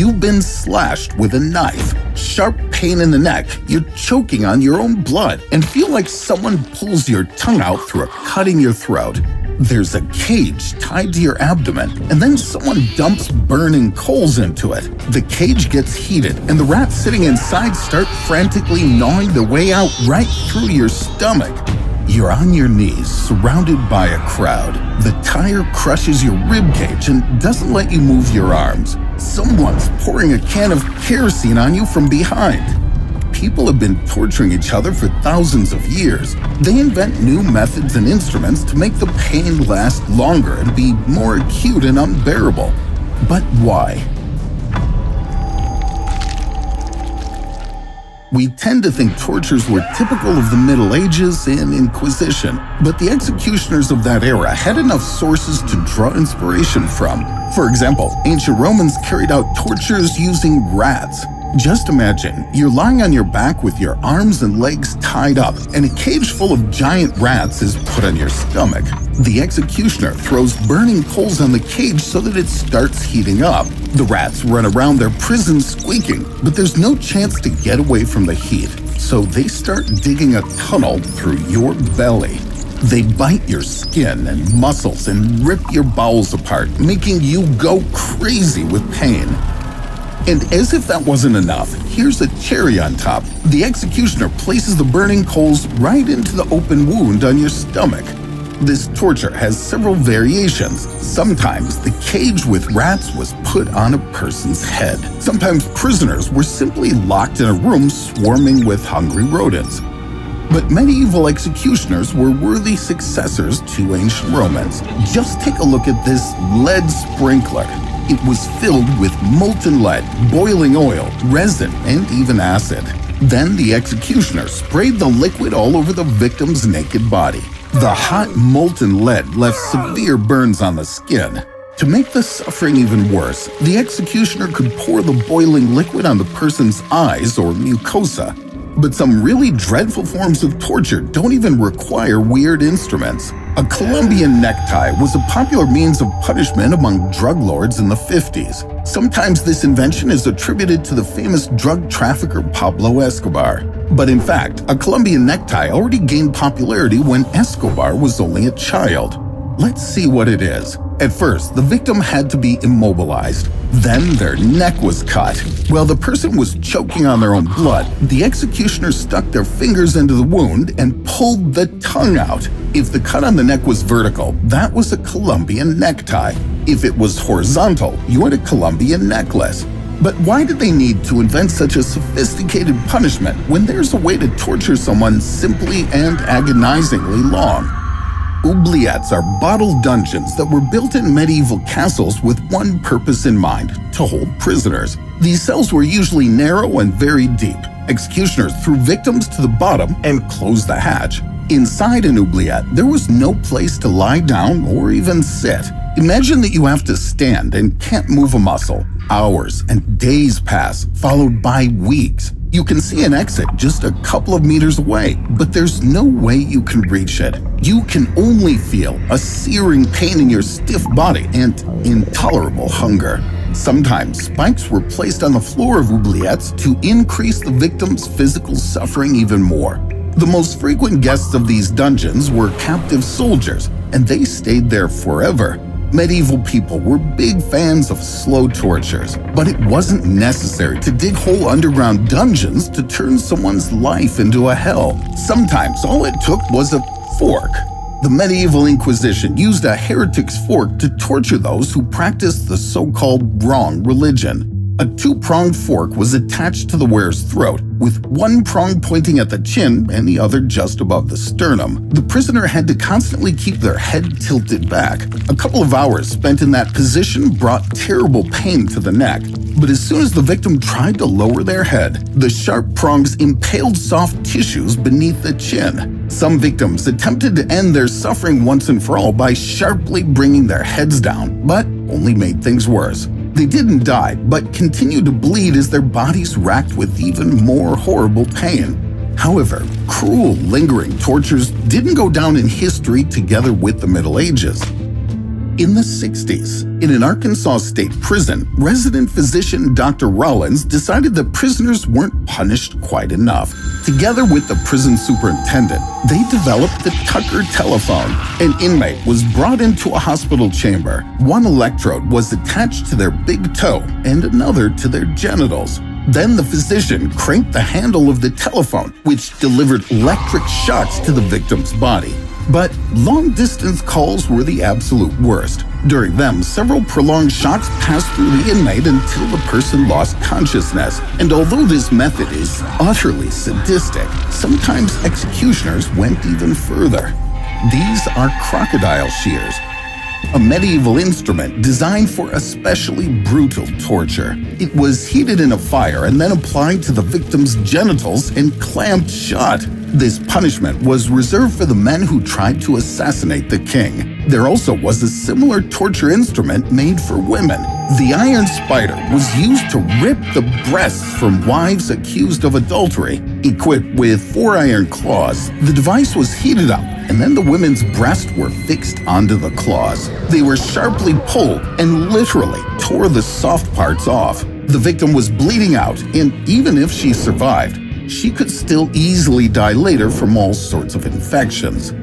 You've been slashed with a knife. Sharp pain in the neck, you're choking on your own blood and feel like someone pulls your tongue out through a cut in your throat. There's a cage tied to your abdomen, and then someone dumps burning coals into it. The cage gets heated, and the rats sitting inside start frantically gnawing their way out right through your stomach. You're on your knees, surrounded by a crowd. The tire crushes your ribcage and doesn't let you move your arms. Someone's pouring a can of kerosene on you from behind. People have been torturing each other for thousands of years. They invent new methods and instruments to make the pain last longer and be more acute and unbearable. But why? We tend to think tortures were typical of the Middle Ages and Inquisition, but the executioners of that era had enough sources to draw inspiration from. For example, ancient Romans carried out tortures using rats. Just imagine, you're lying on your back with your arms and legs tied up, and a cage full of giant rats is put on your stomach. The executioner throws burning coals on the cage so that it starts heating up. The rats run around their prison squeaking, but there's no chance to get away from the heat, so they start digging a tunnel through your belly. They bite your skin and muscles and rip your bowels apart, making you go crazy with pain. And as if that wasn't enough, here's a cherry on top. The executioner places the burning coals right into the open wound on your stomach. This torture has several variations. Sometimes the cage with rats was put on a person's head. Sometimes prisoners were simply locked in a room swarming with hungry rodents. But medieval executioners were worthy successors to ancient Romans. Just take a look at this lead sprinkler. It was filled with molten lead, boiling oil, resin, and even acid. Then the executioner sprayed the liquid all over the victim's naked body. The hot molten lead left severe burns on the skin. To make the suffering even worse, the executioner could pour the boiling liquid on the person's eyes or mucosa. But some really dreadful forms of torture don't even require weird instruments. A Colombian necktie was a popular means of punishment among drug lords in the 50s. Sometimes this invention is attributed to the famous drug trafficker Pablo Escobar. But in fact, a Colombian necktie already gained popularity when Escobar was only a child. Let's see what it is. At first, the victim had to be immobilized. Then their neck was cut. While the person was choking on their own blood, the executioner stuck their fingers into the wound and pulled the tongue out. If the cut on the neck was vertical, that was a Colombian necktie. If it was horizontal, you had a Colombian necklace. But why did they need to invent such a sophisticated punishment when there's a way to torture someone simply and agonizingly long? Oubliettes are bottled dungeons that were built in medieval castles with one purpose in mind: to hold prisoners. These cells were usually narrow and very deep. Executioners threw victims to the bottom and closed the hatch. Inside an oubliette, there was no place to lie down or even sit. Imagine that you have to stand and can't move a muscle. Hours and days pass, followed by weeks. You can see an exit just a couple of meters away, but there's no way you can reach it. You can only feel a searing pain in your stiff body and intolerable hunger. Sometimes spikes were placed on the floor of oubliettes to increase the victim's physical suffering even more. The most frequent guests of these dungeons were captive soldiers, and they stayed there forever. Medieval people were big fans of slow tortures, but it wasn't necessary to dig whole underground dungeons to turn someone's life into a hell. Sometimes all it took was a fork. The medieval Inquisition used a heretic's fork to torture those who practiced the so-called wrong religion. A two-pronged fork was attached to the wearer's throat, with one prong pointing at the chin and the other just above the sternum. The prisoner had to constantly keep their head tilted back. A couple of hours spent in that position brought terrible pain to the neck. But as soon as the victim tried to lower their head, the sharp prongs impaled soft tissues beneath the chin. Some victims attempted to end their suffering once and for all by sharply bringing their heads down, but only made things worse. They didn't die, but continued to bleed as their bodies racked with even more horrible pain. However, cruel, lingering tortures didn't go down in history together with the Middle Ages. In the 60s, in an Arkansas state prison, resident physician Dr. Rollins decided that prisoners weren't punished quite enough. Together with the prison superintendent, they developed the Tucker telephone. An inmate was brought into a hospital chamber. One electrode was attached to their big toe and another to their genitals. Then the physician cranked the handle of the telephone, which delivered electric shocks to the victim's body. But long-distance calls were the absolute worst. During them, several prolonged shocks passed through the inmate until the person lost consciousness. And although this method is utterly sadistic, sometimes executioners went even further. These are crocodile shears, a medieval instrument designed for especially brutal torture. It was heated in a fire and then applied to the victim's genitals and clamped shut. This punishment was reserved for the men who tried to assassinate the king. There also was a similar torture instrument made for women. The iron spider was used to rip the breasts from wives accused of adultery. Equipped with 4 iron claws, the device was heated up, and then the women's breasts were fixed onto the claws. They were sharply pulled and literally tore the soft parts off. The victim was bleeding out, and even if she survived, she could still easily die later from all sorts of infections.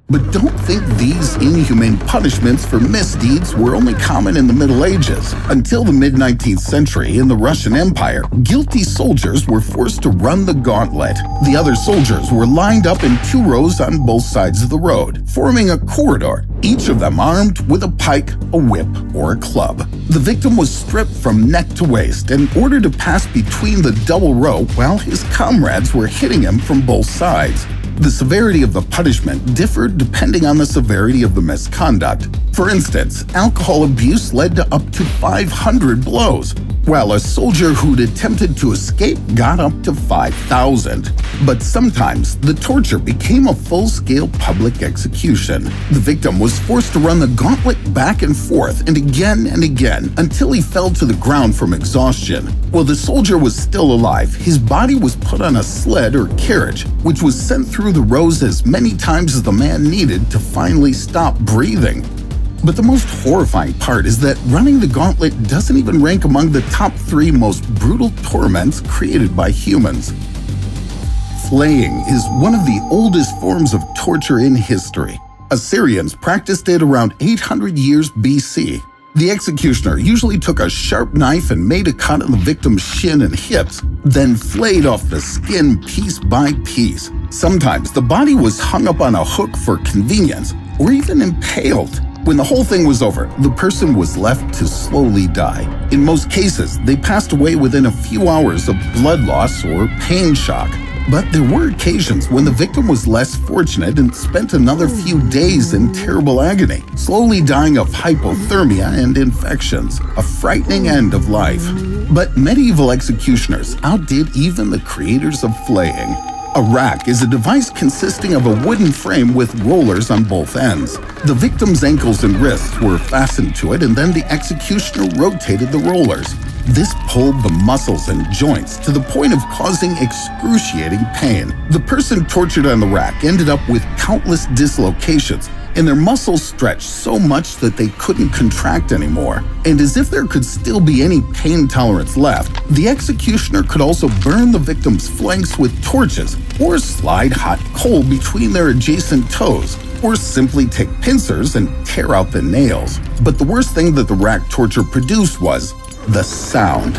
But don't think these inhumane punishments for misdeeds were only common in the Middle Ages. Until the mid-19th century, in the Russian Empire, guilty soldiers were forced to run the gauntlet. The other soldiers were lined up in 2 rows on both sides of the road, forming a corridor, each of them armed with a pike, a whip, or a club. The victim was stripped from neck to waist and ordered to pass between the double row while his comrades were hitting him from both sides. The severity of the punishment differed depending on the severity of the misconduct. For instance, alcohol abuse led to up to 500 blows, while a soldier who'd attempted to escape got up to 5,000. But sometimes, the torture became a full-scale public execution. The victim was forced to run the gauntlet back and forth and again until he fell to the ground from exhaustion. While the soldier was still alive, his body was put on a sled or carriage, which was sent through the rows as many times as the man needed to finally stop breathing. But the most horrifying part is that running the gauntlet doesn't even rank among the top 3 most brutal torments created by humans. Flaying is one of the oldest forms of torture in history. Assyrians practiced it around 800 years BC. The executioner usually took a sharp knife and made a cut on the victim's shin and hips, then flayed off the skin piece by piece. Sometimes the body was hung up on a hook for convenience, or even impaled. When the whole thing was over, the person was left to slowly die. In most cases, they passed away within a few hours of blood loss or pain shock. But there were occasions when the victim was less fortunate and spent another few days in terrible agony, slowly dying of hypothermia and infections, a frightening end of life. But medieval executioners outdid even the creators of flaying. A rack is a device consisting of a wooden frame with rollers on both ends. The victim's ankles and wrists were fastened to it, and then the executioner rotated the rollers. This pulled the muscles and joints to the point of causing excruciating pain. The person tortured on the rack ended up with countless dislocations, and their muscles stretched so much that they couldn't contract anymore. And as if there could still be any pain tolerance left, the executioner could also burn the victim's flanks with torches, or slide hot coal between their adjacent toes, or simply take pincers and tear out the nails. But the worst thing that the rack torture produced was the sound.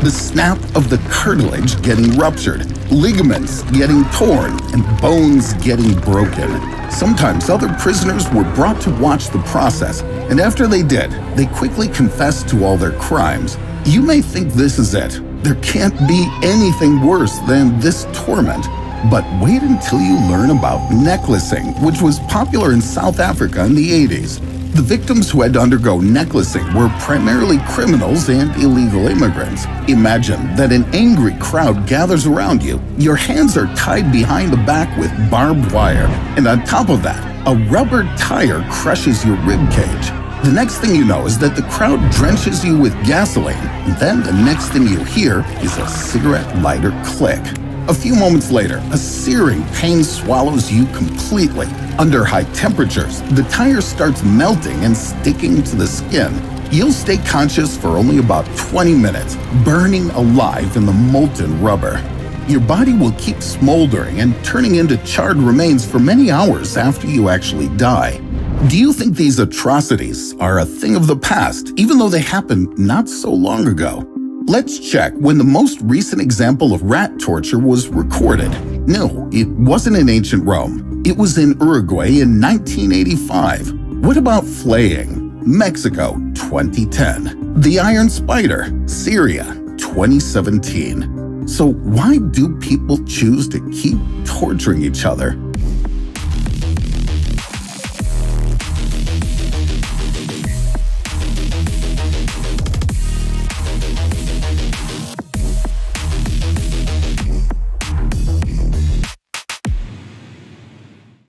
The snap of the cartilage getting ruptured, ligaments getting torn, and bones getting broken. Sometimes other prisoners were brought to watch the process, and after they did, they quickly confessed to all their crimes. You may think this is it. There can't be anything worse than this torment. But wait until you learn about necklacing, which was popular in South Africa in the 80s. The victims who had to undergo necklacing were primarily criminals and illegal immigrants. Imagine that an angry crowd gathers around you. Your hands are tied behind the back with barbed wire, and on top of that, a rubber tire crushes your rib cage. The next thing you know is that the crowd drenches you with gasoline, and then the next thing you hear is a cigarette lighter click. A few moments later, a searing pain swallows you completely. Under high temperatures, the tire starts melting and sticking to the skin. You'll stay conscious for only about 20 minutes, burning alive in the molten rubber. Your body will keep smoldering and turning into charred remains for many hours after you actually die. Do you think these atrocities are a thing of the past, even though they happened not so long ago? Let's check when the most recent example of rat torture was recorded. No, it wasn't in ancient Rome. It was in Uruguay in 1985. What about flaying? Mexico, 2010. The Iron Spider, Syria, 2017. So why do people choose to keep torturing each other?